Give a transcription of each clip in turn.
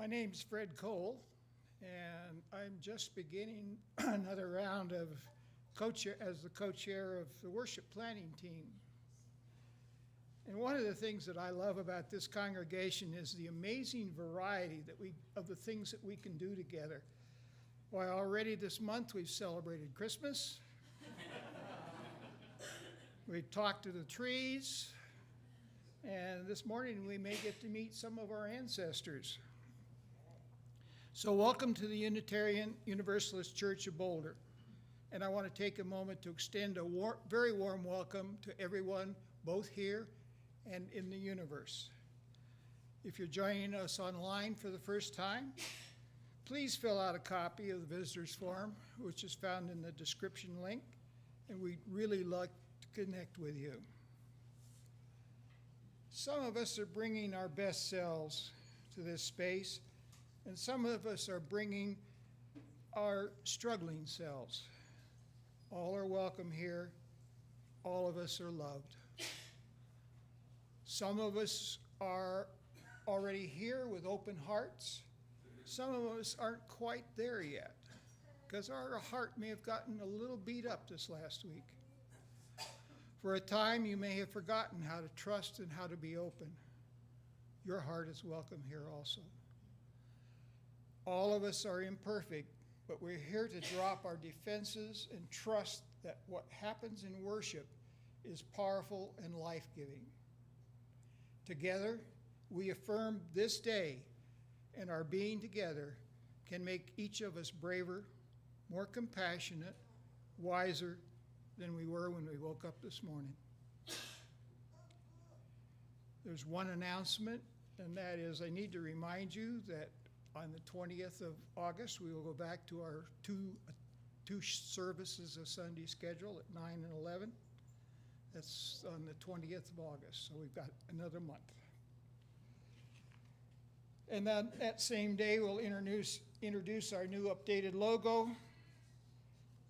My name's Fred Cole, and I'm just beginning another round of as the co-chair of the worship planning team. And one of the things that I love about this congregation is the amazing variety of the things that we can do together. Why, already this month we've celebrated Christmas. We talked to the trees, and this morning we may get to meet some of our ancestors. So welcome to the Unitarian Universalist Church of Boulder. And I want to take a moment to extend a very warm welcome to everyone, both here and in the universe. If you're joining us online for the first time, please fill out a copy of the visitor's form, which is found in the description link, and we'd really like to connect with you. Some of us are bringing our best selves to this space, and some of us are bringing our struggling selves. All are welcome here. All of us are loved. Some of us are already here with open hearts. Some of us aren't quite there yet because our heart may have gotten a little beat up this last week. For a time, you may have forgotten how to trust and how to be open. Your heart is welcome here also. All of us are imperfect, but we're here to drop our defenses and trust that what happens in worship is powerful and life-giving. Together, we affirm this day, and our being together can make each of us braver, more compassionate, wiser than we were when we woke up this morning. There's one announcement, and that is I need to remind you that on the 20th of August, we will go back to our two services a Sunday schedule at 9 and 11. That's on the 20th of August, so we've got another month. And then that same day, we'll introduce our new updated logo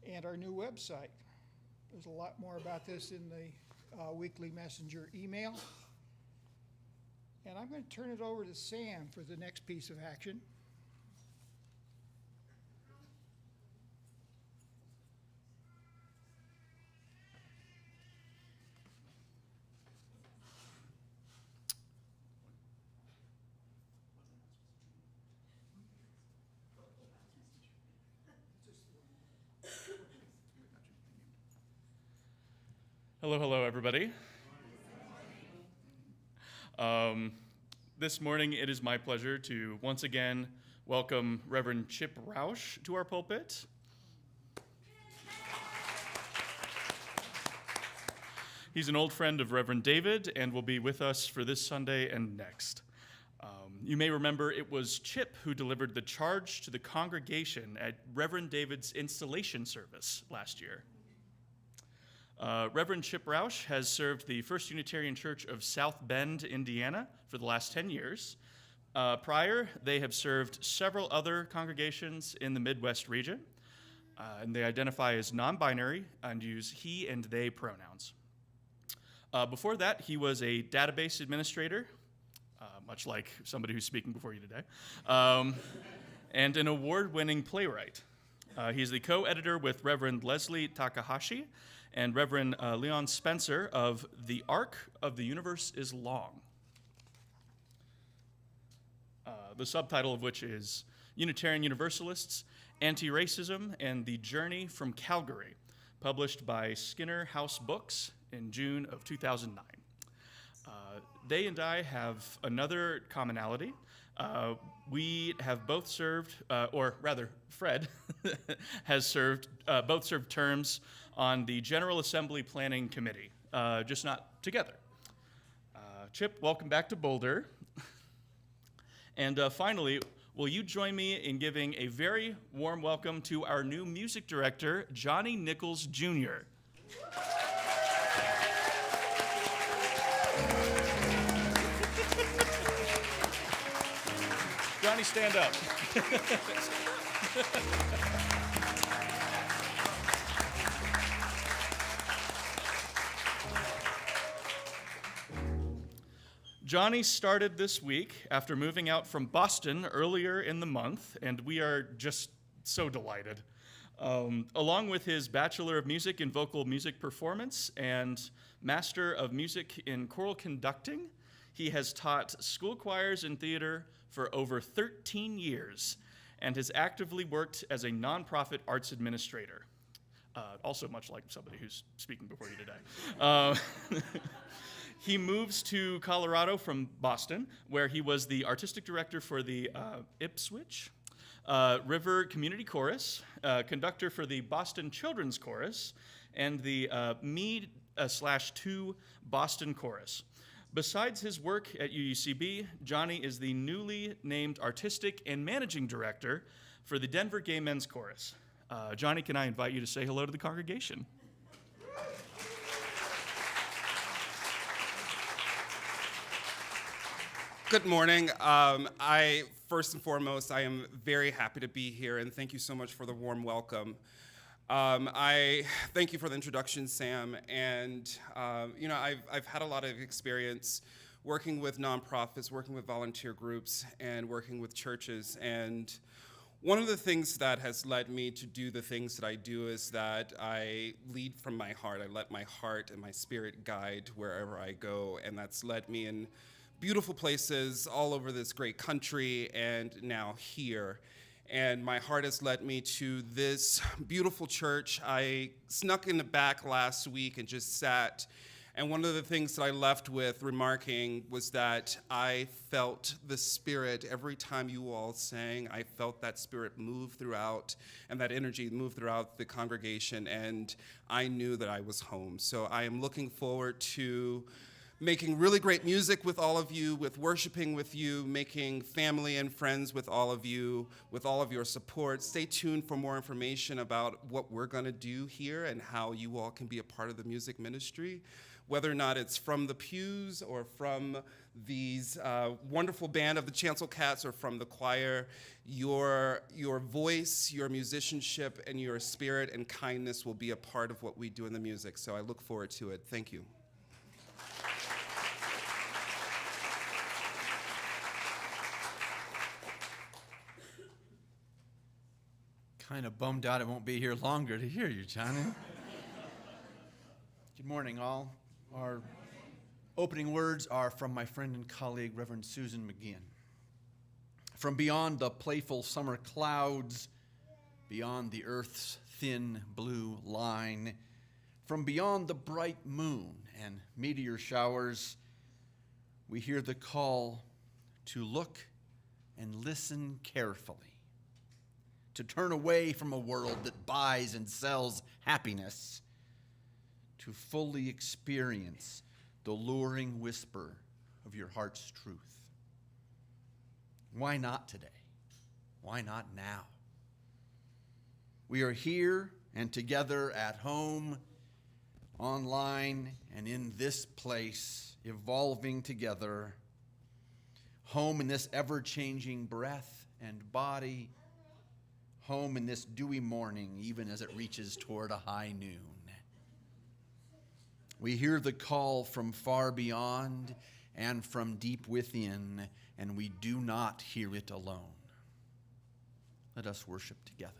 and our new website. There's a lot more about this in the weekly messenger email. And I'm going to turn it over to Sam for the next piece of action. Hello, everybody. This morning, it is my pleasure to once again welcome Reverend Chip Roush to our pulpit. He's an old friend of Reverend David and will be with us for this Sunday and next. You may remember it was Chip who delivered the charge to the congregation at Reverend David's installation service last year. Reverend Chip Roush has served the First Unitarian Church of South Bend, Indiana, for the last 10 years. Prior, they have served several other congregations in the Midwest region, and they identify as non-binary and use he and they pronouns. Before that, he was a database administrator, much like somebody who's speaking before you today, and an award-winning playwright. He's the co-editor with Reverend Leslie Takahashi and Reverend Leon Spencer of The Arc of the Universe is Long, the subtitle of which is Unitarian Universalists, Anti-Racism, and the Journey from Calgary, published by Skinner House Books in June of 2009. They and I have another commonality. We have both served, or rather, Fred has both served terms on the General Assembly Planning Committee, just not together. Chip, welcome back to Boulder. And finally, will you join me in giving a very warm welcome to our new music director, Johnny Nichols, Jr. Johnny, stand up. Johnny started this week after moving out from Boston earlier in the month, and we are just so delighted. Along with his Bachelor of Music in Vocal Music Performance and Master of Music in Choral Conducting, he has taught school choirs and theater for over 13 years and has actively worked as a nonprofit arts administrator. Also much like somebody who's speaking before you today. He moves to Colorado from Boston, where he was the artistic director for the Ipswich River Community Chorus, conductor for the Boston Children's Chorus, and the Me/2 Boston Chorus. Besides his work at UUCB, Johnny is the newly named artistic and managing director for the Denver Gay Men's Chorus. Johnny, can I invite you to say hello to the congregation? Good morning. First and foremost, I am very happy to be here, and thank you so much for the warm welcome. I thank you for the introduction, Sam. And I've had a lot of experience working with nonprofits, working with volunteer groups, and working with churches. And one of the things that has led me to do the things that I do is that I lead from my heart. I let my heart and my spirit guide wherever I go, and that's led me in beautiful places all over this great country and now here. And my heart has led me to this beautiful church. I snuck in the back last week and just sat. And one of the things that I left with remarking was that I felt the Spirit every time you all sang. I felt that Spirit move throughout and that energy move throughout the congregation. And I knew that I was home. So I am looking forward to making really great music with all of you, with worshiping with you, making family and friends with all of you, with all of your support. Stay tuned for more information about what we're going to do here and how you all can be a part of the music ministry, whether or not it's from the pews or from these wonderful band of the Chancel Cats or from the choir. Your voice, your musicianship, and your spirit and kindness will be a part of what we do in the music. So I look forward to it. Thank you. Kind of bummed out I won't be here longer to hear you, Johnny. Good morning, all. Our opening words are from my friend and colleague, Reverend Susan McGeehan. From beyond the playful summer clouds, beyond the earth's thin blue line, from beyond the bright moon and meteor showers, we hear the call to look and listen carefully, to turn away from a world that buys and sells happiness, to fully experience the luring whisper of your heart's truth. Why not today? Why not now? We are here and together at home, online, and in this place, evolving together, home in this ever-changing breath and body, home in this dewy morning, even as it reaches toward a high noon. We hear the call from far beyond and from deep within, and we do not hear it alone. Let us worship together.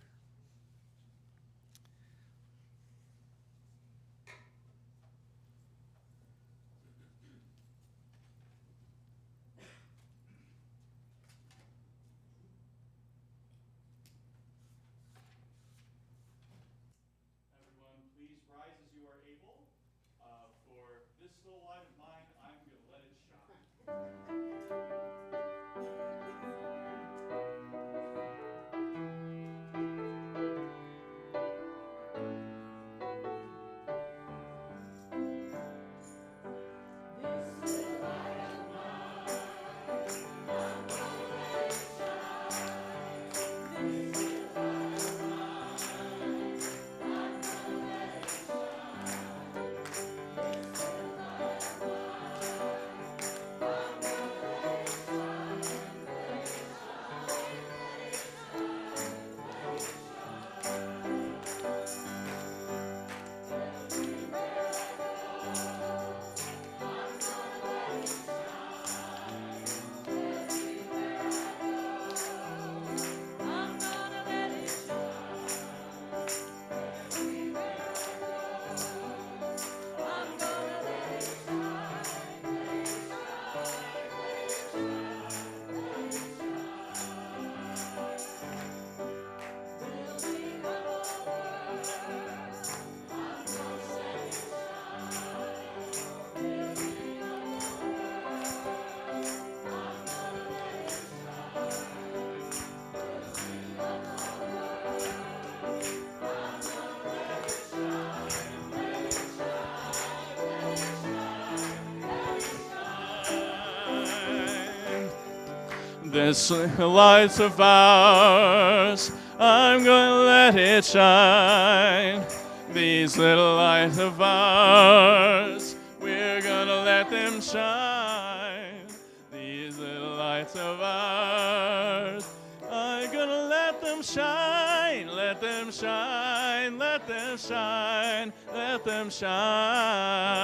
This light of ours, I'm gonna let it shine. These little lights of ours, we're gonna let them shine. These little lights of ours, I'm gonna let them shine, let them shine, let them shine, let them shine.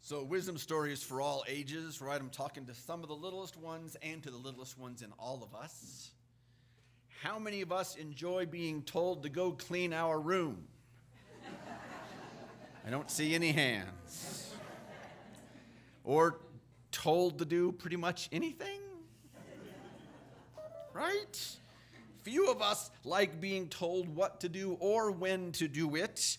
So wisdom stories for all ages, right? I'm talking to some of the littlest ones and to the littlest ones in all of us. How many of us enjoy being told to go clean our room? I don't see any hands. Or told to do pretty much anything? Right? Few of us like being told what to do or when to do it.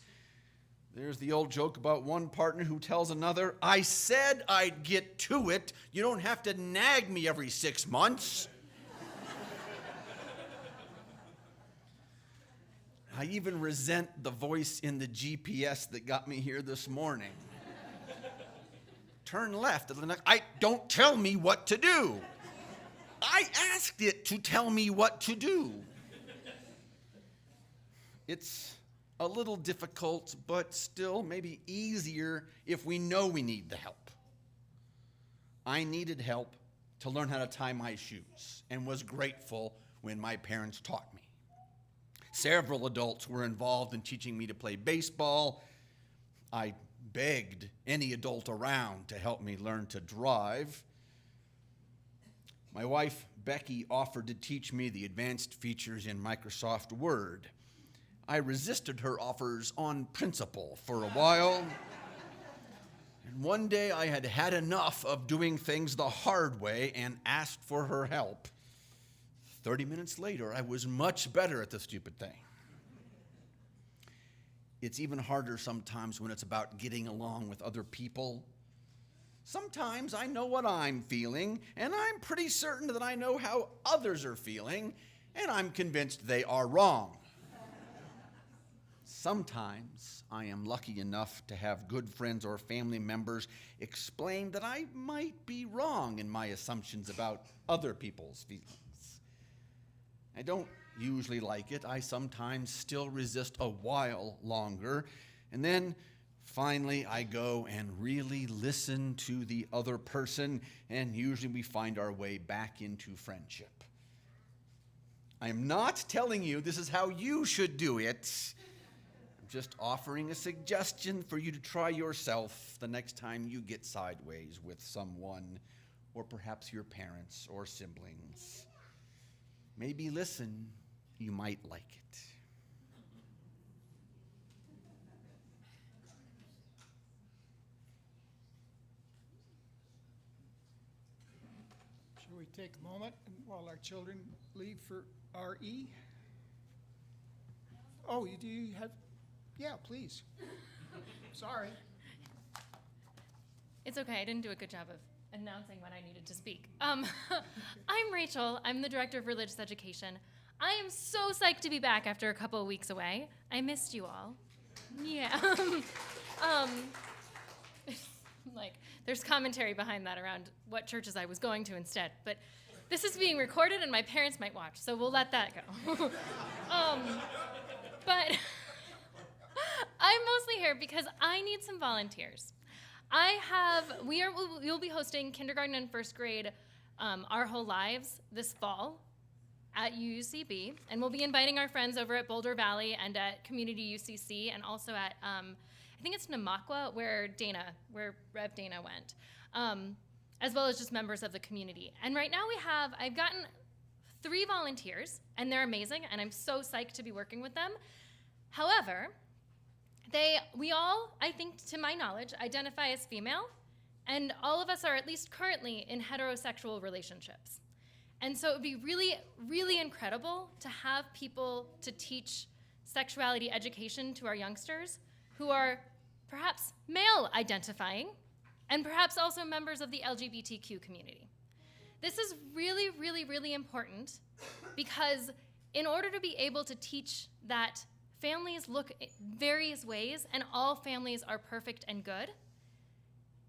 There's the old joke about one partner who tells another, I said I'd get to it. You don't have to nag me every 6 months. I even resent the voice in the GPS that got me here this morning. Turn left. Don't tell me what to do. I asked it to tell me what to do. It's a little difficult, but still maybe easier if we know we need the help. I needed help to learn how to tie my shoes and was grateful when my parents taught me. Several adults were involved in teaching me to play baseball. I begged any adult around to help me learn to drive. My wife, Becky, offered to teach me the advanced features in Microsoft Word. I resisted her offers on principle for a while. And one day I had had enough of doing things the hard way and asked for her help. 30 minutes later, I was much better at the stupid thing. It's even harder sometimes when it's about getting along with other people. Sometimes I know what I'm feeling, and I'm pretty certain that I know how others are feeling, and I'm convinced they are wrong. Sometimes I am lucky enough to have good friends or family members explain that I might be wrong in my assumptions about other people's feelings. I don't usually like it. I sometimes still resist a while longer, and then finally I go and really listen to the other person, and usually we find our way back into friendship. I am not telling you this is how you should do it. Just offering a suggestion for you to try yourself the next time you get sideways with someone, or perhaps your parents or siblings. Maybe listen, you might like it. Shall we take a moment while our children leave for RE? Oh, do you have? Yeah, please. Sorry. It's okay. I didn't do a good job of announcing when I needed to speak. I'm Rachel. I'm the Director of Religious Education. I am so psyched to be back after a couple of weeks away. I missed you all. Yeah. Like, there's commentary behind that around what churches I was going to instead. But this is being recorded, and my parents might watch, so we'll let that go. But I'm mostly here because I need some volunteers. We'll be hosting kindergarten and first grade Our Whole Lives this fall at UUCB, and we'll be inviting our friends over at Boulder Valley and at Community UCC, and also at I think it's Namakwa, where Rev Dana went, as well as just members of the community. And right now I've gotten 3 volunteers, and they're amazing, and I'm so psyched to be working with them. However, we all, I think, to my knowledge, identify as female, and all of us are at least currently in heterosexual relationships. And so it would be really, really incredible to have people to teach sexuality education to our youngsters who are perhaps male identifying and perhaps also members of the LGBTQ community. This is really, really, really important because in order to be able to teach that families look various ways, and all families are perfect and good.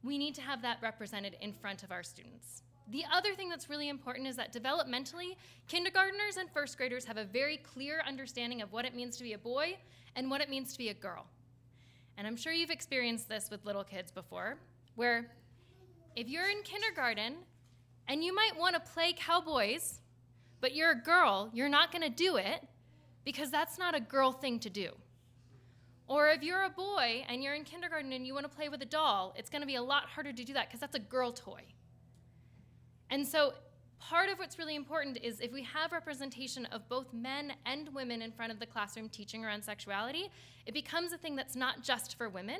We need to have that represented in front of our students. The other thing that's really important is that developmentally, kindergartners and first graders have a very clear understanding of what it means to be a boy and what it means to be a girl. And I'm sure you've experienced this with little kids before, where if you're in kindergarten and you might want to play cowboys, but you're a girl, you're not going to do it because that's not a girl thing to do. Or if you're a boy and you're in kindergarten and you want to play with a doll, it's going to be a lot harder to do that because that's a girl toy. And so part of what's really important is if we have representation of both men and women in front of the classroom teaching around sexuality, it becomes a thing that's not just for women,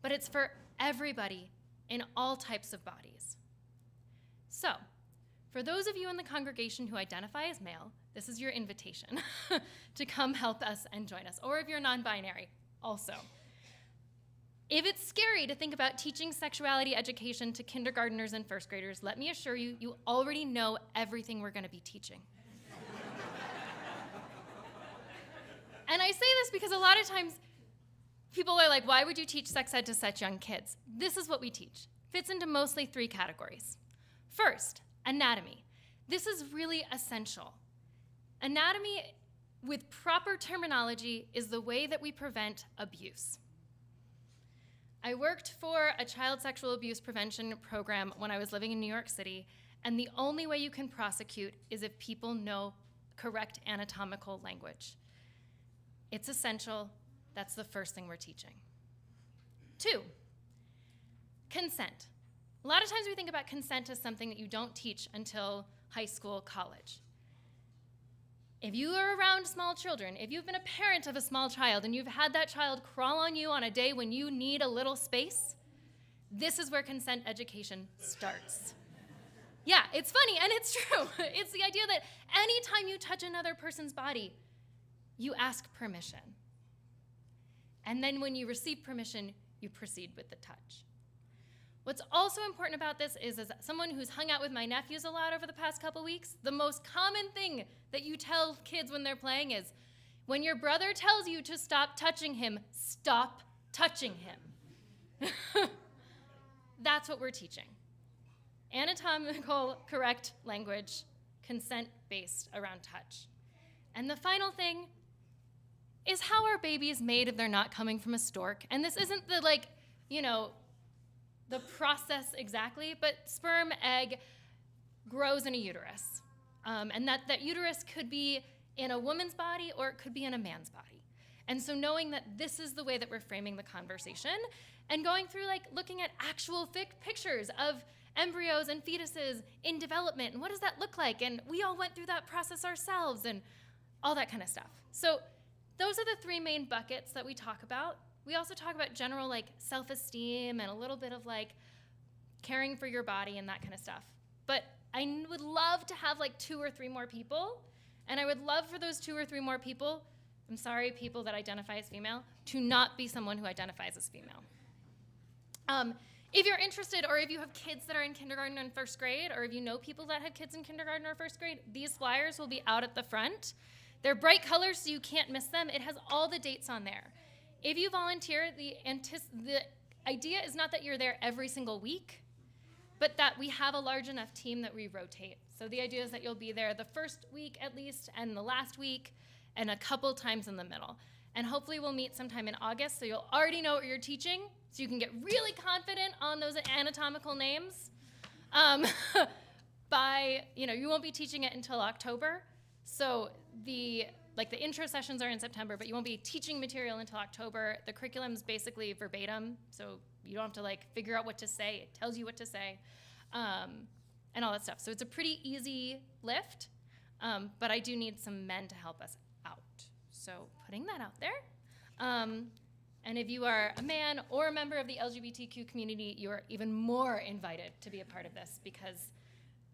but it's for everybody in all types of bodies. So, for those of you in the congregation who identify as male, this is your invitation to come help us and join us. Or if you're non-binary, also. If it's scary to think about teaching sexuality education to kindergartners and first graders, let me assure you, you already know everything we're going to be teaching. And I say this because a lot of times people are like, why would you teach sex ed to such young kids? This is what we teach. Fits into mostly 3 categories. First, anatomy. This is really essential. Anatomy, with proper terminology, is the way that we prevent abuse. I worked for a child sexual abuse prevention program when I was living in New York City, and the only way you can prosecute is if people know correct anatomical language. It's essential. That's the first thing we're teaching. 2, consent. A lot of times we think about consent as something that you don't teach until high school, college. If you are around small children, if you've been a parent of a small child and you've had that child crawl on you on a day when you need a little space, this is where consent education starts. Yeah, it's funny and it's true. It's the idea that anytime you touch another person's body, you ask permission. And then when you receive permission, you proceed with the touch. What's also important about this is, as someone who's hung out with my nephews a lot over the past couple weeks, the most common thing that you tell kids when they're playing is, when your brother tells you to stop touching him, stop touching him. That's what we're teaching. Anatomical correct language, consent-based around touch. And the final thing is how are babies made if they're not coming from a stork? And this isn't the, the process exactly, but sperm, egg grows in a uterus. And that uterus could be in a woman's body or it could be in a man's body. And so knowing that this is the way that we're framing the conversation and going through looking at actual pictures of embryos and fetuses in development and what does that look like? And we all went through that process ourselves and all that kind of stuff. So those are the 3 main buckets that we talk about. We also talk about general self-esteem and a little bit of caring for your body and that kind of stuff. But I would love to have 2 or 3 more people, and I would love for those 2 or 3 more people, I'm sorry, people that identify as female, to not be someone who identifies as female. If you're interested, or if you have kids that are in kindergarten and first grade, or if you know people that have kids in kindergarten or first grade, these flyers will be out at the front. They're bright colors, so you can't miss them. It has all the dates on there. If you volunteer, the idea is not that you're there every single week, but that we have a large enough team that we rotate. So the idea is that you'll be there the first week at least, and the last week, and a couple times in the middle. And hopefully we'll meet sometime in August, so you'll already know what you're teaching, so you can get really confident on those anatomical names. You won't be teaching it until October, so the intro sessions are in September, but you won't be teaching material until October. The curriculum's basically verbatim, so you don't have to figure out what to say. It tells you what to say, and all that stuff. So it's a pretty easy lift, but I do need some men to help us out. So putting that out there. And if you are a man or a member of the LGBTQ community, you are even more invited to be a part of this, because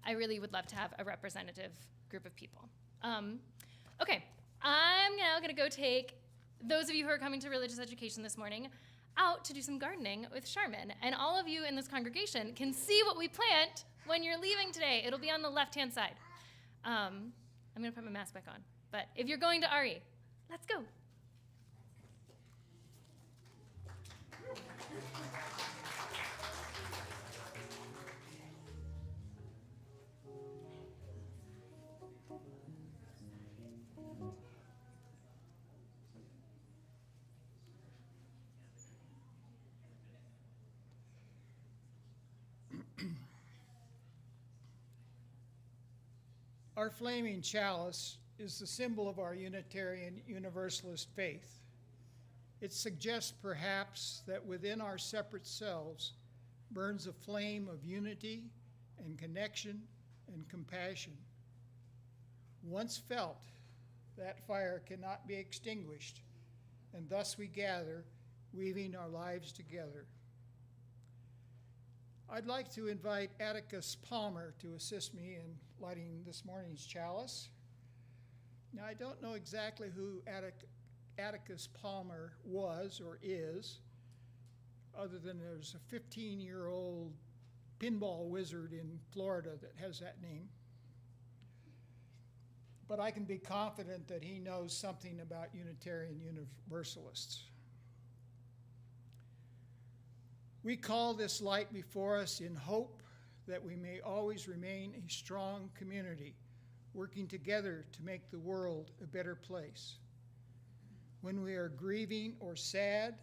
I really would love to have a representative group of people. Okay. I'm now going to go take those of you who are coming to religious education this morning out to do some gardening with Charmin. And all of you in this congregation can see what we plant when you're leaving today. It'll be on the left-hand side. I'm going to put my mask back on. But if you're going to RE, let's go. Our flaming chalice is the symbol of our Unitarian Universalist faith. It suggests perhaps that within our separate selves burns a flame of unity and connection and compassion. Once felt, that fire cannot be extinguished, and thus we gather, weaving our lives together. I'd like to invite Atticus Palmer to assist me in lighting this morning's chalice. Now, I don't know exactly who Atticus Palmer was or is, other than there's a 15-year-old pinball wizard in Florida that has that name. But I can be confident that he knows something about Unitarian Universalists. We call this light before us in hope that we may always remain a strong community, working together to make the world a better place. When we are grieving or sad,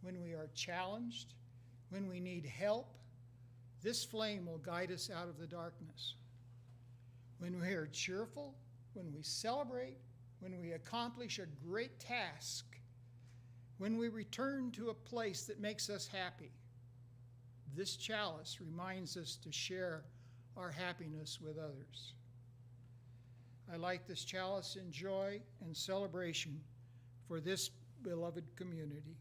when we are challenged, when we need help, this flame will guide us out of the darkness. When we are cheerful, when we celebrate, when we accomplish a great task, when we return to a place that makes us happy, this chalice reminds us to share our happiness with others. I light this chalice in joy and celebration for this beloved community.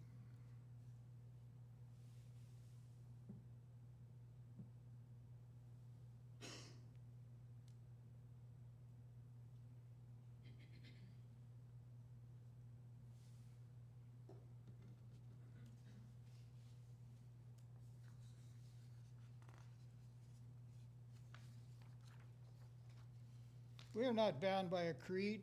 We are not bound by a creed.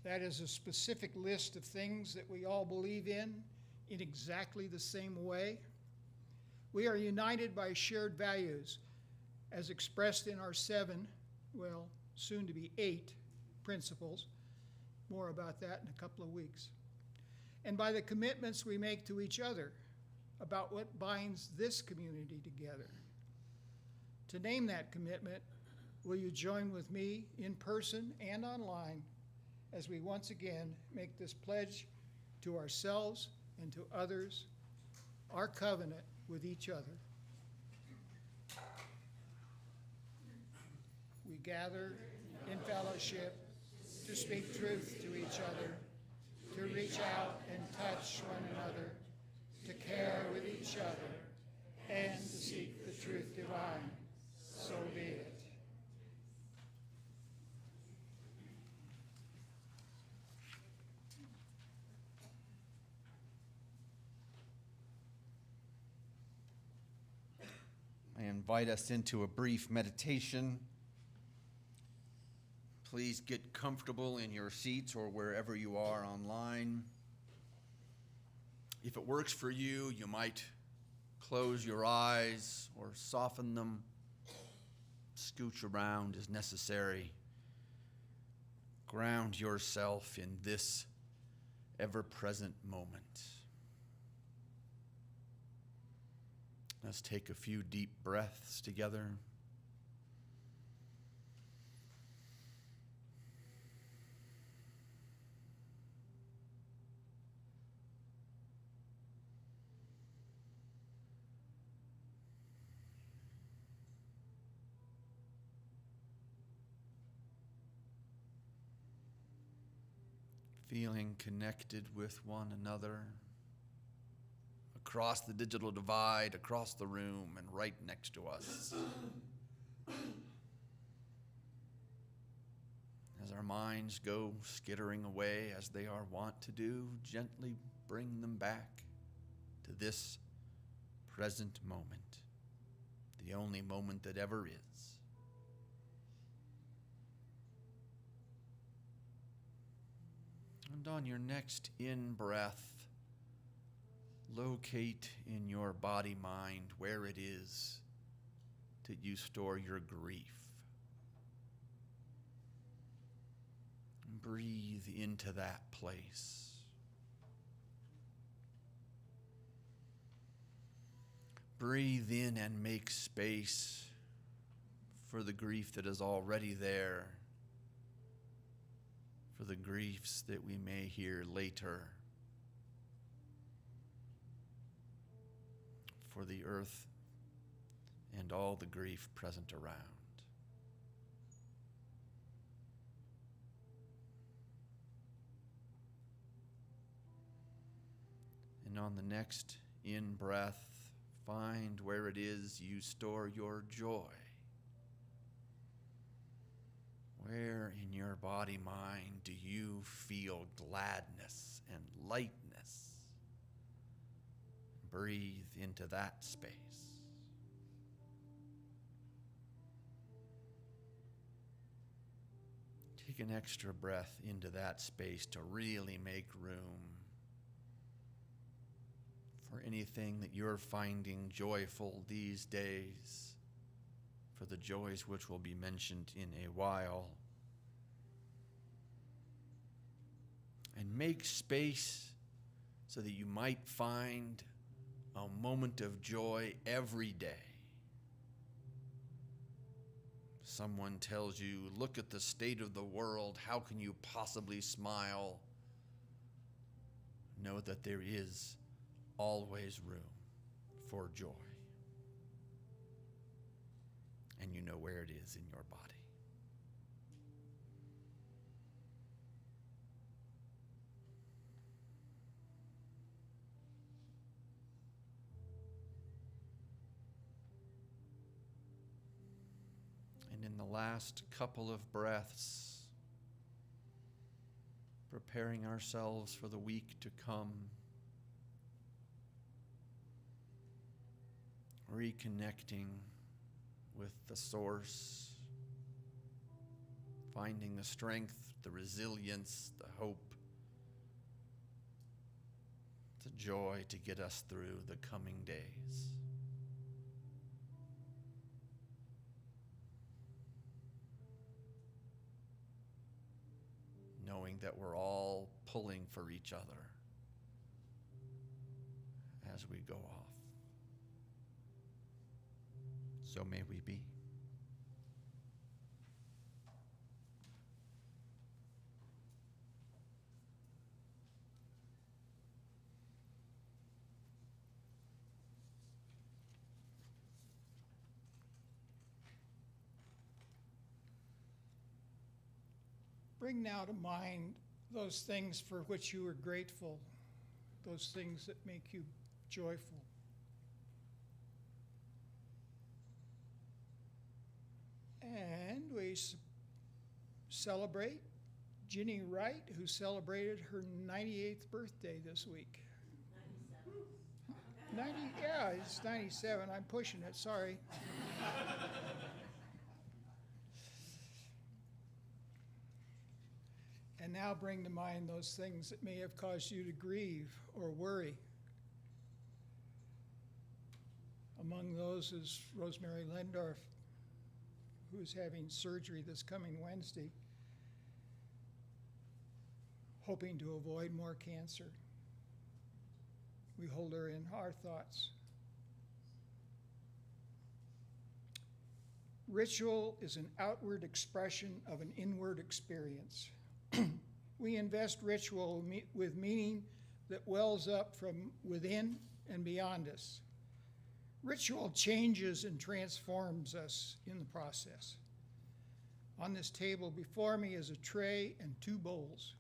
That is a specific list of things that we all believe in exactly the same way. We are united by shared values as expressed in our 7, well, soon to be 8 principles. More about that in a couple of weeks. And by the commitments we make to each other about what binds this community together. To name that commitment, will you join with me in person and online as we once again make this pledge to ourselves and to others, our covenant with each other? We gather in fellowship to speak truth to each other, to reach out and touch one another, to care with each other, and to seek the truth divine. So be it. I invite us into a brief meditation. Please get comfortable in your seats or wherever you are online. If it works for you, you might close your eyes or soften them, scooch around as necessary. Ground yourself in this ever-present moment. Let's take a few deep breaths together. Feeling connected with one another. Across the digital divide, across the room, and right next to us. As our minds go skittering away, as they are wont to do, gently bring them back to this present moment, the only moment that ever is. And on your next in-breath, locate in your body-mind where it is that you store your grief. Breathe into that place. Breathe in and make space for the grief that is already there, for the griefs that we may hear later, for the earth and all the grief present around. And on the next in-breath, find where it is you store your joy. Where in your body, mind, do you feel gladness and lightness? Breathe into that space. Take an extra breath into that space to really make room for anything that you're finding joyful these days, for the joys which will be mentioned in a while. And make space so that you might find a moment of joy every day. Someone tells you, look at the state of the world, how can you possibly smile? Know that there is always room for joy. And you know where it is in your body. And in the last couple of breaths, preparing ourselves for the week to come, reconnecting with the source, finding the strength, the resilience, the hope, the joy to get us through the coming days. Knowing that we're all pulling for each other as we go off. So may we be. Bring now to mind those things for which you are grateful, those things that make you joyful. And we celebrate Ginny Wright, who celebrated her 98th birthday this week. 97. Yeah, it's 97. I'm pushing it, sorry. And now bring to mind those things that may have caused you to grieve or worry. Among those is Rosemary Lendorf, who is having surgery this coming Wednesday, hoping to avoid more cancer. We hold her in our thoughts. Ritual is an outward expression of an inward experience. We invest ritual with meaning that wells up from within and beyond us. Ritual changes and transforms us in the process. On this table before me is a tray and two bowls.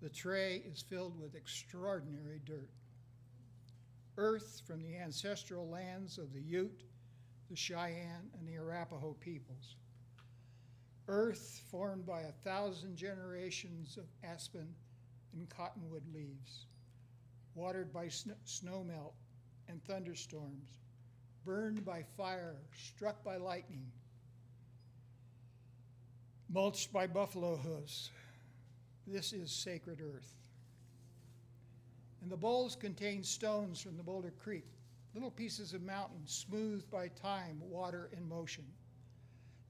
The tray is filled with extraordinary dirt. Earth from the ancestral lands of the Ute, the Cheyenne, and the Arapaho peoples. Earth formed by 1,000 generations of aspen and cottonwood leaves, watered by snowmelt and thunderstorms, burned by fire, struck by lightning, mulched by buffalo hooves. This is sacred earth. And the bowls contain stones from the Boulder Creek, little pieces of mountain smoothed by time, water, and motion.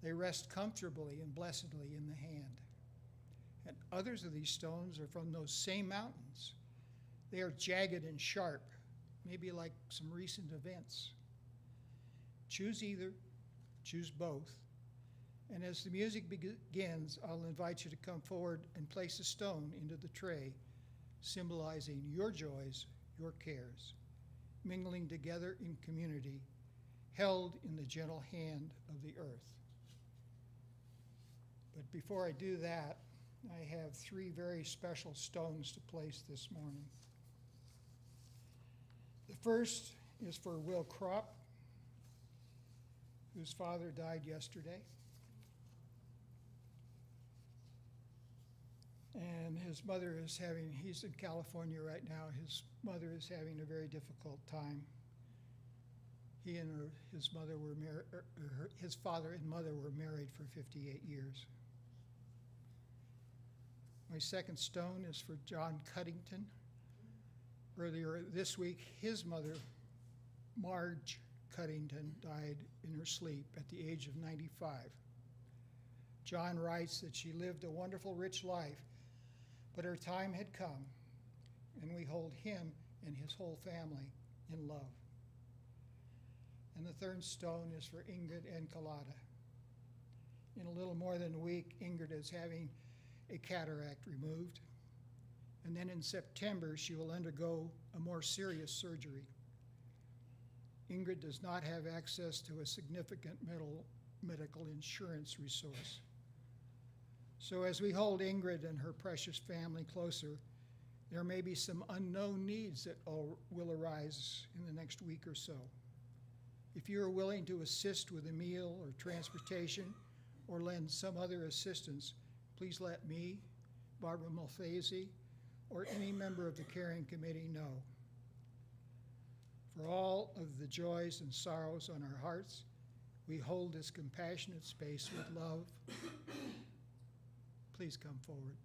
They rest comfortably and blessedly in the hand. And others of these stones are from those same mountains. They are jagged and sharp, maybe like some recent events. Choose either, choose both, And as the music begins, I'll invite you to come forward and place a stone into the tray, symbolizing your joys, your cares, mingling together in community, held in the gentle hand of the earth. But before I do that, I have 3 very special stones to place this morning. The first is for Will Kropp, whose father died yesterday. And his mother is he's in California right now. His mother is having a very difficult time. He and his mother were his father and mother were married for 58 years. My second stone is for John Cuddington. Earlier this week, his mother, Marge Cuddington, died in her sleep at the age of 95. John writes that she lived a wonderful, rich life, but her time had come, and we hold him and his whole family in love. And the third stone is for Ingrid Encolada. In a little more than a week, Ingrid is having a cataract removed, and then in September, she will undergo a more serious surgery. Ingrid does not have access to a significant medical insurance resource. So as we hold Ingrid and her precious family closer, there may be some unknown needs that will arise in the next week or so. If you are willing to assist with a meal or transportation or lend some other assistance, please let me, Barbara Mulfasey, or any member of the caring committee know. For all of the joys and sorrows on our hearts, we hold this compassionate space with love. Please come forward.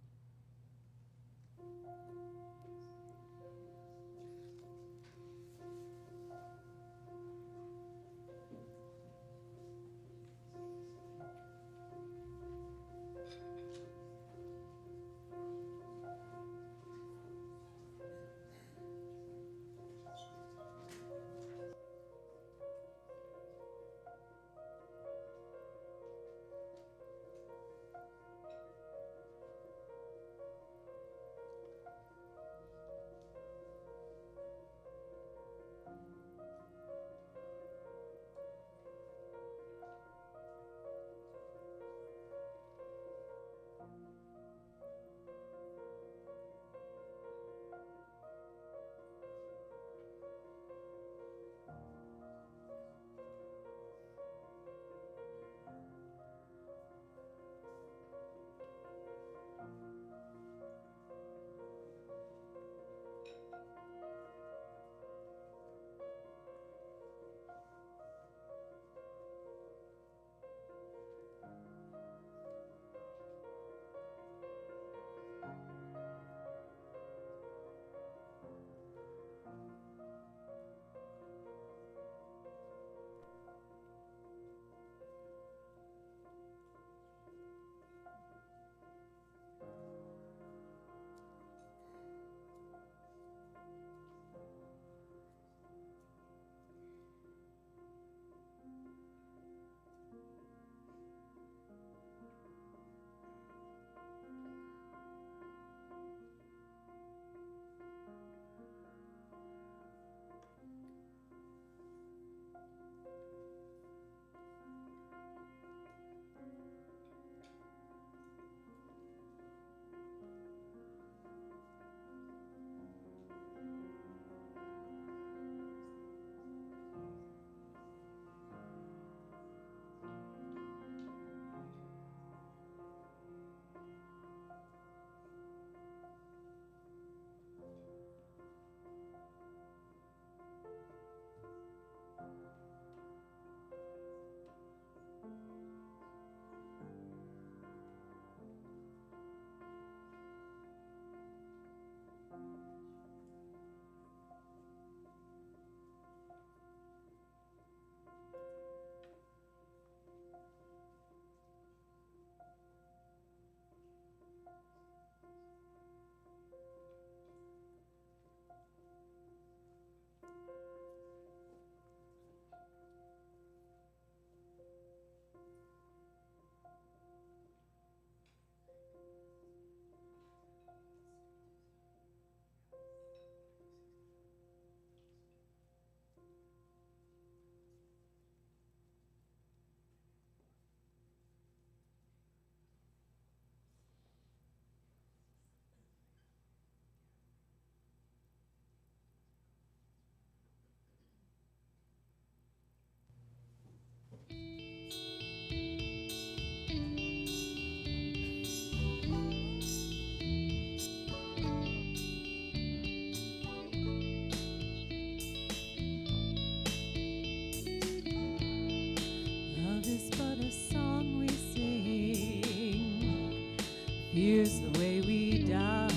Here's the way we die.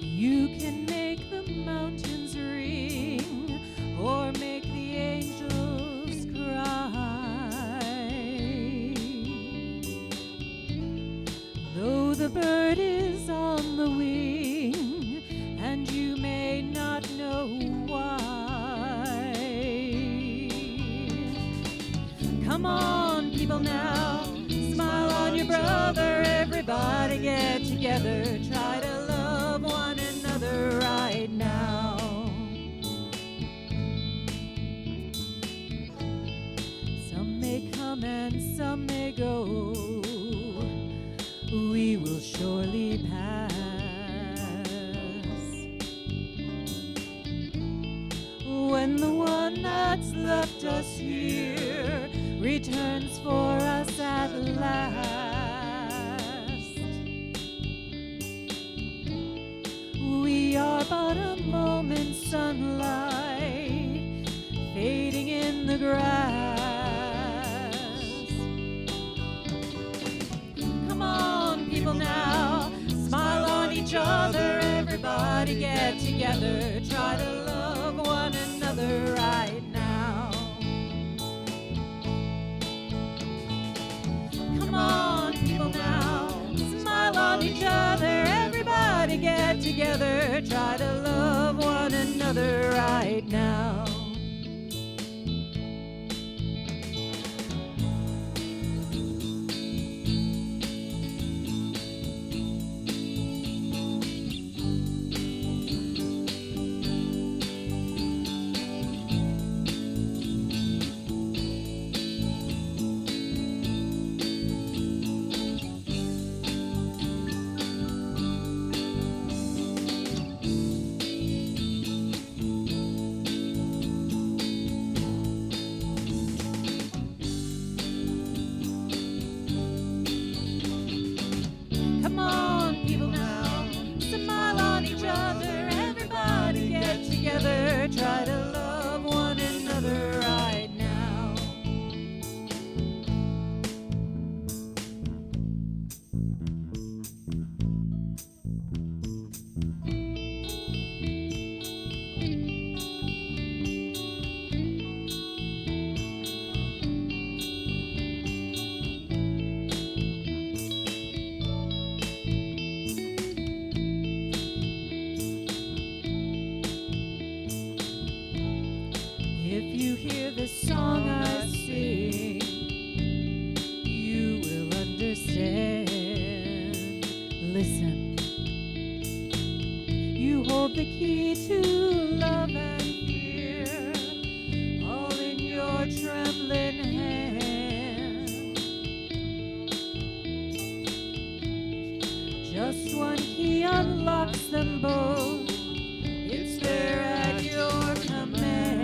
You can make the mountains ring or make the angels cry. Though the bird is on the wing and you may not know why. Come on, people now, smile on your brother. Everybody get together, try to love one another right now. Some may come and some may go, we will surely pass. When the one that's left us here returns for us at last, we are but a moment's sunlight fading in the grass. Come on, people now, smile on each other. Everybody get together, try to love one another right now. Come on, people now, smile on each other. Everybody get together, try to love one another right now. Come on, people now, smile on each other. Everybody get together, try to love one another right now. If you hear the song I sing, you will understand. Listen, you hold the key to love and fear, all in your trembling hand. Just one key unlocks them both. It's there at your command.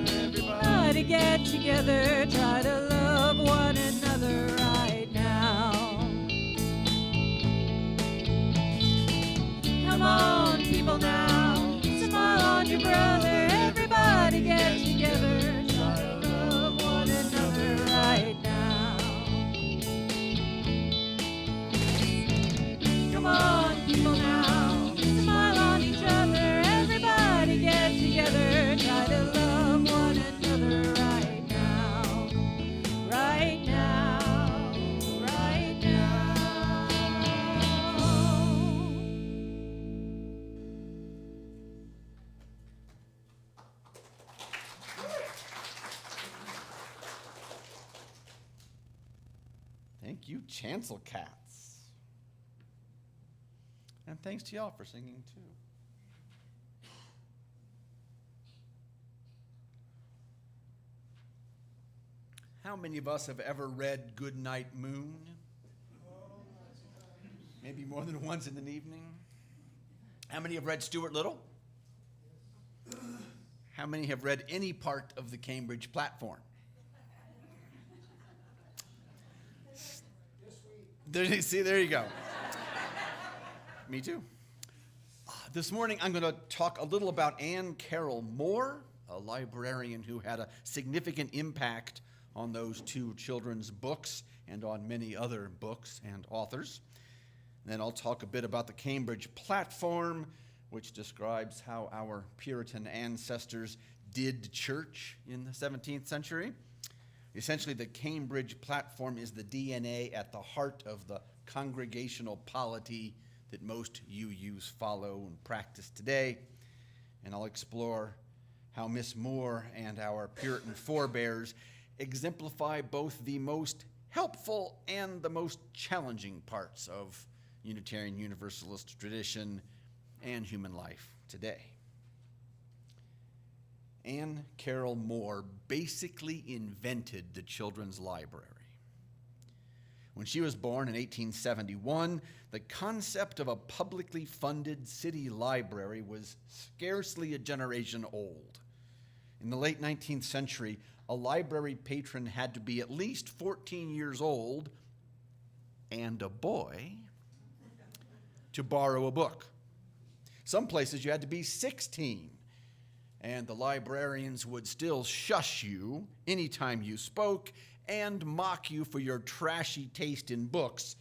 Everybody get together, try to love one another right now. Come on, people now, smile on your brother. Everybody get together, try to love one another right now. Come on, people now, smile on each other. Everybody get together, try to love one another right now. Right now, right now. Thank you, Chancel Cats. And thanks to y'all for singing too. How many of us have ever read Goodnight Moon? Maybe more than once in an evening. How many have read Stuart Little? How many have read any part of the Cambridge platform? There you go. Me too. This morning I'm going to talk a little about Anne Carroll Moore, a librarian who had a significant impact on those two children's books and on many other books and authors. Then I'll talk a bit about the Cambridge platform, which describes how our Puritan ancestors did church in the 17th century. Essentially, the Cambridge platform is the DNA at the heart of the congregational polity that most UUs follow and practice today. And I'll explore how Miss Moore and our Puritan forebears exemplify both the most helpful and the most challenging parts of Unitarian Universalist tradition and human life today. Anne Carroll Moore basically invented the children's library. When she was born in 1871, the concept of a publicly funded city library was scarcely a generation old. In the late 19th century, a library patron had to be at least 14 years old and a boy to borrow a book. Some places you had to be 16, and the librarians would still shush you anytime you spoke and mock you for your trashy taste in books,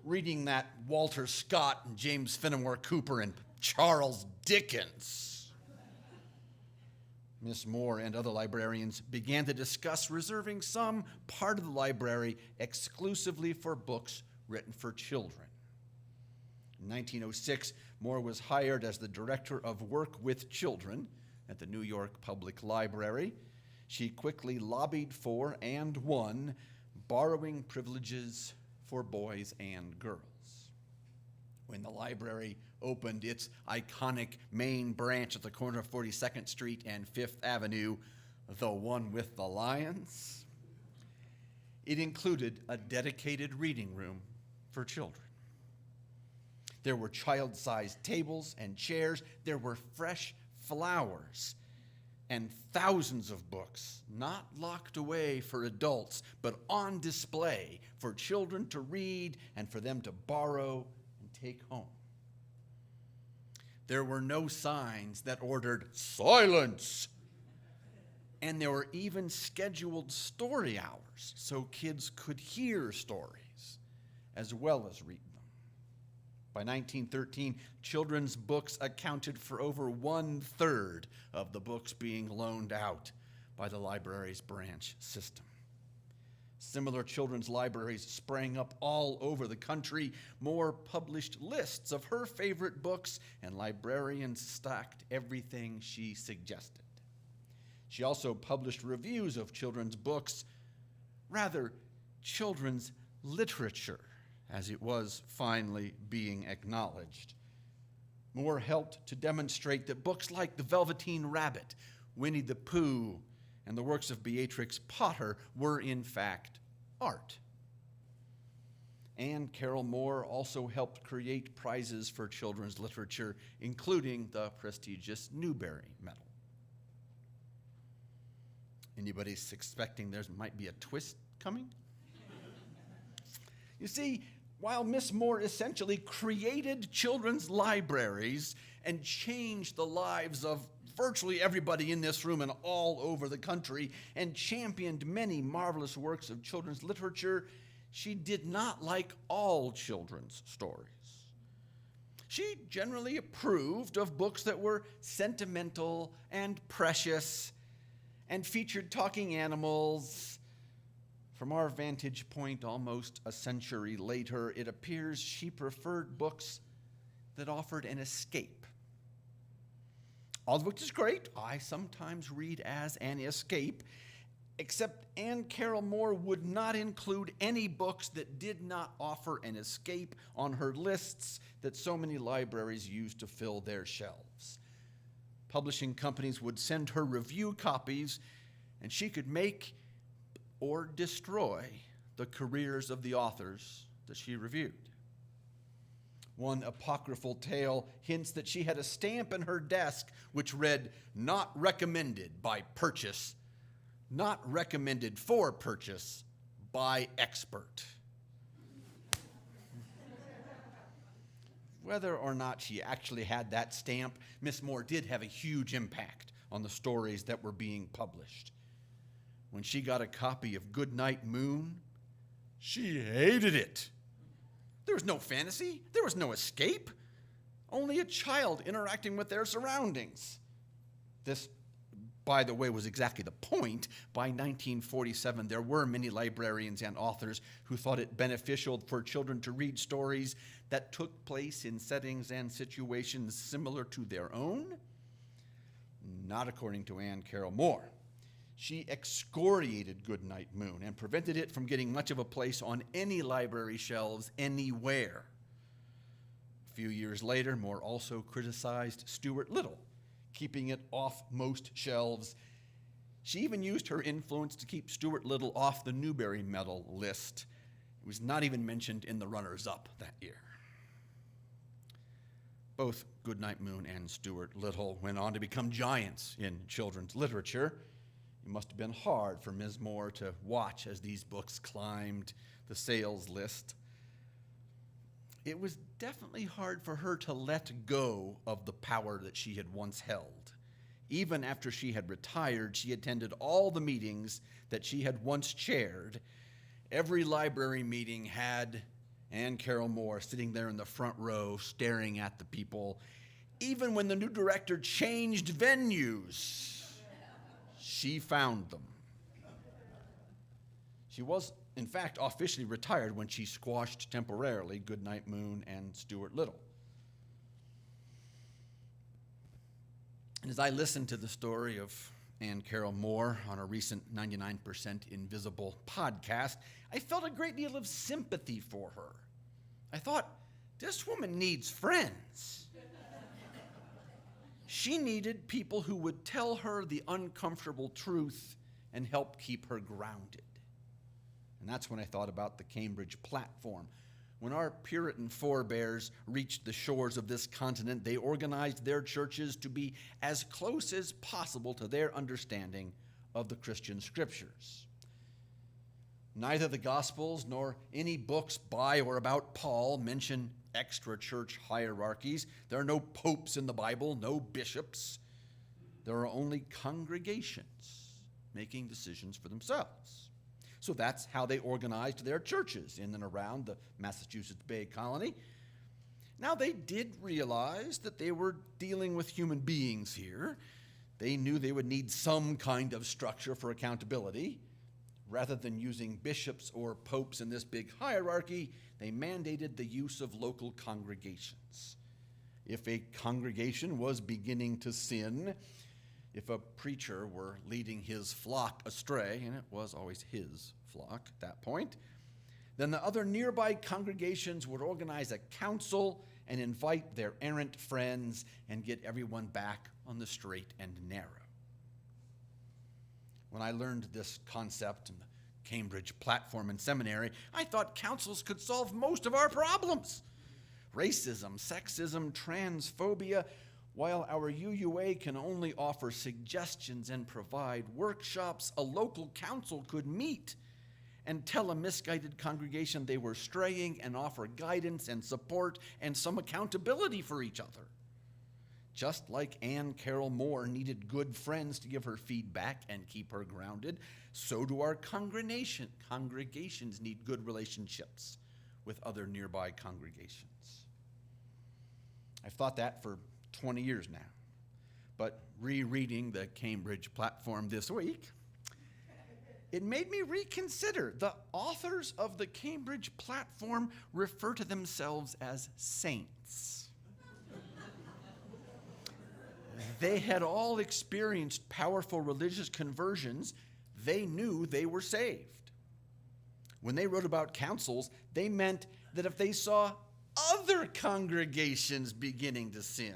reading that Walter Scott and James Fenimore Cooper and Charles Dickens. Miss Moore and other librarians began to discuss reserving some part of the library exclusively for books written for children. In 1906, Moore was hired as the director of work with children at the New York Public Library. She quickly lobbied for and won borrowing privileges for boys and girls. When the library opened its iconic main branch at the corner of 42nd Street and 5th Avenue, the one with the lions, it included a dedicated reading room for children. There were child-sized tables and chairs. There were fresh flowers and thousands of books, not locked away for adults, but on display for children to read and for them to borrow and take home. There were no signs that ordered silence. And there were even scheduled story hours so kids could hear stories as well as read them. By 1913, children's books accounted for over 1/3 of the books being loaned out by the library's branch system. Similar children's libraries sprang up all over the country. Moore published lists of her favorite books, and librarians stocked everything she suggested. She also published reviews of children's books, rather, children's literature, as it was finally being acknowledged. Moore helped to demonstrate that books like The Velveteen Rabbit, Winnie the Pooh, and the works of Beatrix Potter were in fact art. Anne Carroll Moore also helped create prizes for children's literature, including the prestigious Newbery Medal. Anybody suspecting there might be a twist coming? You see, while Miss Moore essentially created children's libraries and changed the lives of virtually everybody in this room and all over the country and championed many marvelous works of children's literature, she did not like all children's stories. She generally approved of books that were sentimental and precious and featured talking animals. From our vantage point almost a century later, it appears she preferred books that offered an escape. All of which is great. I sometimes read as an escape, except Anne Carroll Moore would not include any books that did not offer an escape on her lists that so many libraries use to fill their shelves. Publishing companies would send her review copies, and she could make or destroy the careers of the authors that she reviewed. One apocryphal tale hints that she had a stamp in her desk which read, "Not recommended by purchase, not recommended for purchase by expert." Whether or not she actually had that stamp, Miss Moore did have a huge impact on the stories that were being published. When she got a copy of Goodnight Moon, she hated it. There was no fantasy. There was no escape. Only a child interacting with their surroundings. This, by the way, was exactly the point. By 1947, there were many librarians and authors who thought it beneficial for children to read stories that took place in settings and situations similar to their own. Not according to Anne Carroll Moore. She excoriated Goodnight Moon and prevented it from getting much of a place on any library shelves anywhere. A few years later, Moore also criticized Stuart Little, keeping it off most shelves. She even used her influence to keep Stuart Little off the Newbery Medal list. It was not even mentioned in the runners-up that year. Both Goodnight Moon and Stuart Little went on to become giants in children's literature. It must have been hard for Ms. Moore to watch as these books climbed the sales list. It was definitely hard for her to let go of the power that she had once held. Even after she had retired, she attended all the meetings that she had once chaired. Every library meeting had Anne Carroll Moore sitting there in the front row staring at the people. Even when the new director changed venues, she found them. She was, in fact, officially retired when she squashed temporarily Goodnight Moon and Stuart Little. And as I listened to the story of Anne Carroll Moore on a recent 99% Invisible podcast, I felt a great deal of sympathy for her. I thought, this woman needs friends. She needed people who would tell her the uncomfortable truth and help keep her grounded. And that's when I thought about the Cambridge platform. When our Puritan forebears reached the shores of this continent, they organized their churches to be as close as possible to their understanding of the Christian scriptures. Neither the Gospels nor any books by or about Paul mention extra-church hierarchies. There are no popes in the Bible, no bishops. There are only congregations making decisions for themselves. So that's how they organized their churches in and around the Massachusetts Bay Colony. Now, they did realize that they were dealing with human beings here. They knew they would need some kind of structure for accountability. Rather than using bishops or popes in this big hierarchy, they mandated the use of local congregations. If a congregation was beginning to sin, if a preacher were leading his flock astray, and it was always his flock at that point, then the other nearby congregations would organize a council and invite their errant friends and get everyone back on the straight and narrow. When I learned this concept in the Cambridge platform in seminary, I thought councils could solve most of our problems. Racism, sexism, transphobia. While our UUA can only offer suggestions and provide workshops, a local council could meet and tell a misguided congregation they were straying and offer guidance and support and some accountability for each other. Just like Anne Carroll Moore needed good friends to give her feedback and keep her grounded, so do our congregations need good relationships with other nearby congregations. I've thought that for 20 years now, but rereading the Cambridge platform this week, it made me reconsider. The authors of the Cambridge platform refer to themselves as saints. They had all experienced powerful religious conversions. They knew they were saved. When they wrote about councils, they meant that if they saw other congregations beginning to sin,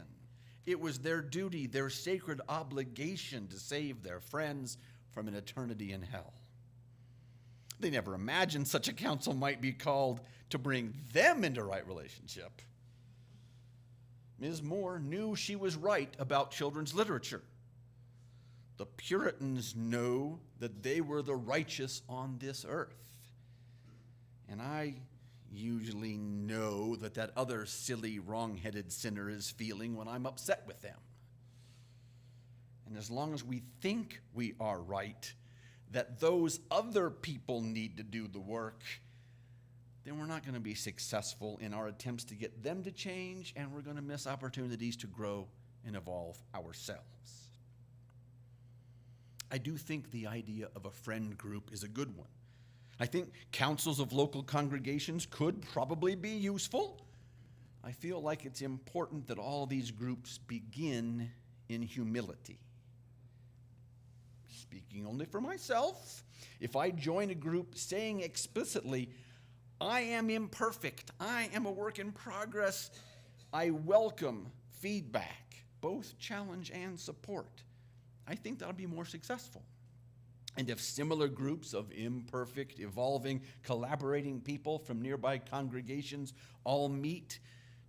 it was their duty, their sacred obligation to save their friends from an eternity in hell. They never imagined such a council might be called to bring them into right relationship. Ms. Moore knew she was right about children's literature. The Puritans know that they were the righteous on this earth. And I usually know that other silly, wrong-headed sinner is feeling when I'm upset with them. And as long as we think we are right, that those other people need to do the work, then we're not going to be successful in our attempts to get them to change, and we're going to miss opportunities to grow and evolve ourselves. I do think the idea of a friend group is a good one. I think councils of local congregations could probably be useful. I feel like it's important that all these groups begin in humility. Speaking only for myself, if I join a group saying explicitly, I am imperfect, I am a work in progress, I welcome feedback, both challenge and support, I think that'll be more successful. And if similar groups of imperfect, evolving, collaborating people from nearby congregations all meet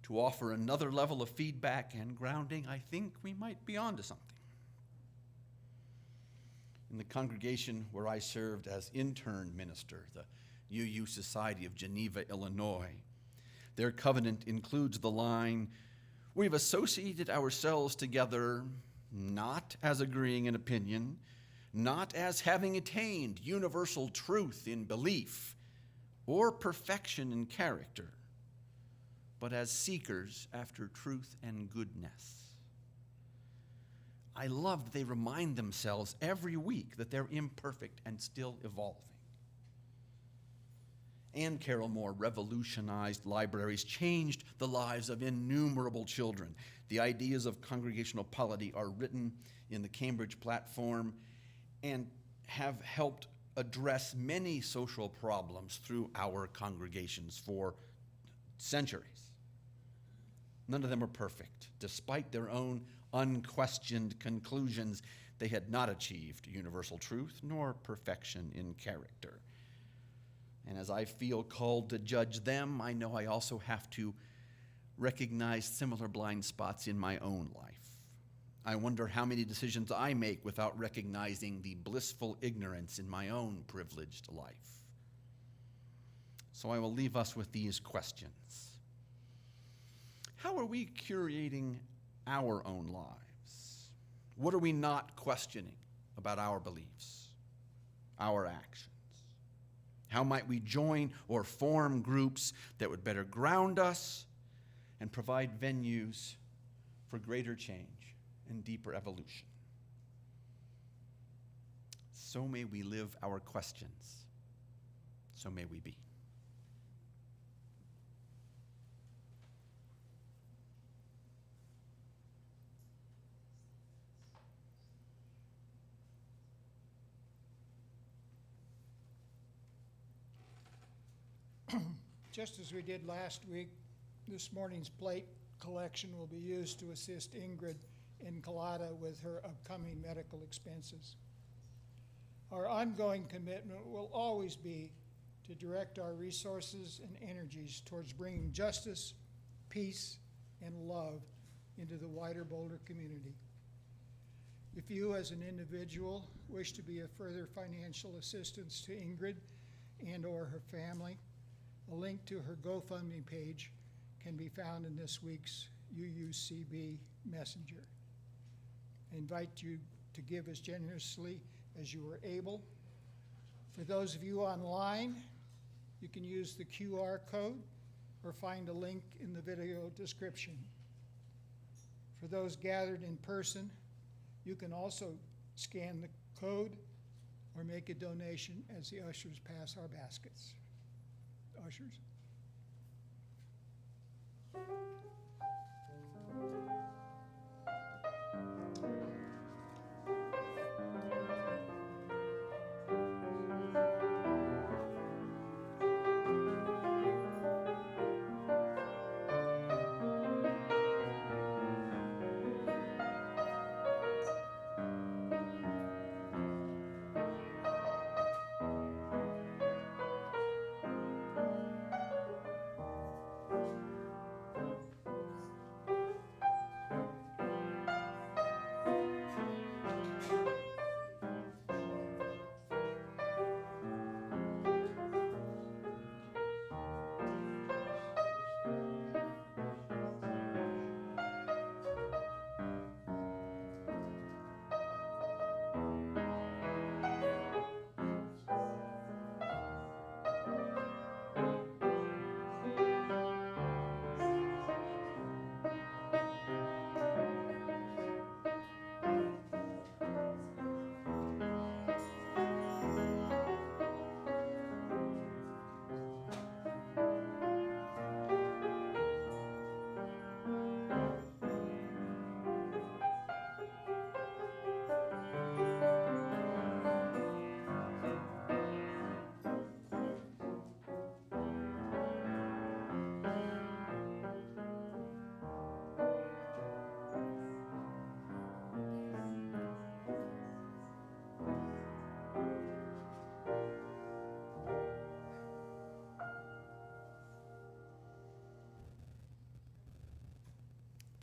to offer another level of feedback and grounding, I think we might be onto something. In the congregation where I served as intern minister, the UU Society of Geneva, Illinois, their covenant includes the line, "We've associated ourselves together not as agreeing in opinion, not as having attained universal truth in belief or perfection in character, but as seekers after truth and goodness." I love that they remind themselves every week that they're imperfect and still evolving. Anne Carroll Moore revolutionized libraries, changed the lives of innumerable children. The ideas of congregational polity are written in the Cambridge platform and have helped address many social problems through our congregations for centuries. None of them are perfect. Despite their own unquestioned conclusions, they had not achieved universal truth nor perfection in character. And as I feel called to judge them, I know I also have to recognize similar blind spots in my own life. I wonder how many decisions I make without recognizing the blissful ignorance in my own privileged life. So I will leave us with these questions. How are we curating our own lives? What are we not questioning about our beliefs, our actions? How might we join or form groups that would better ground us and provide venues for greater change and deeper evolution? So may we live our questions. So may we be. Just as we did last week, this morning's plate collection will be used to assist Ingrid Encolada with her upcoming medical expenses. Our ongoing commitment will always be to direct our resources and energies towards bringing justice, peace, and love into the wider Boulder community. If you as an individual wish to be of further financial assistance to Ingrid and or her family, a link to her GoFundMe page can be found in this week's UUCB Messenger. I invite you to give as generously as you are able. For those of you online, you can use the QR code or find a link in the video description. For those gathered in person, you can also scan the code or make a donation as the ushers pass our baskets. Ushers.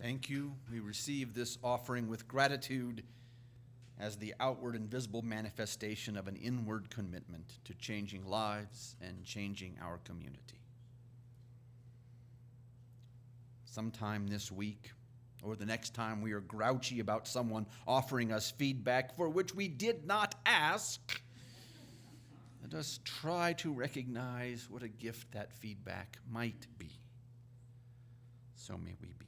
Thank you. We receive this offering with gratitude as the outward and visible manifestation of an inward commitment to changing lives and changing our community. Sometime this week, or the next time we are grouchy about someone offering us feedback for which we did not ask, let us try to recognize what a gift that feedback might be. So may we be.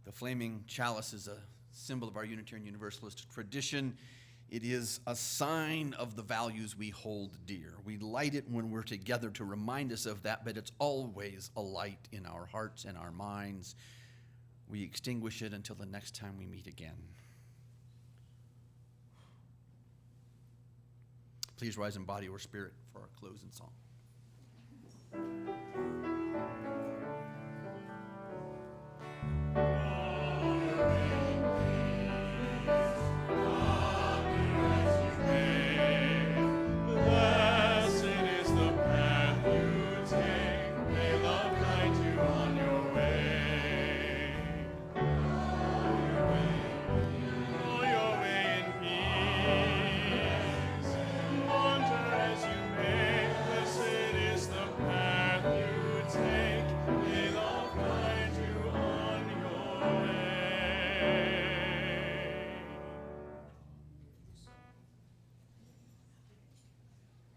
The flaming chalice is a symbol of our Unitarian Universalist tradition. It is a sign of the values we hold dear. We light it when we're together to remind us of that, but it's always a light in our hearts and our minds. We extinguish it until the next time we meet again. Please rise in body or spirit for our closing song.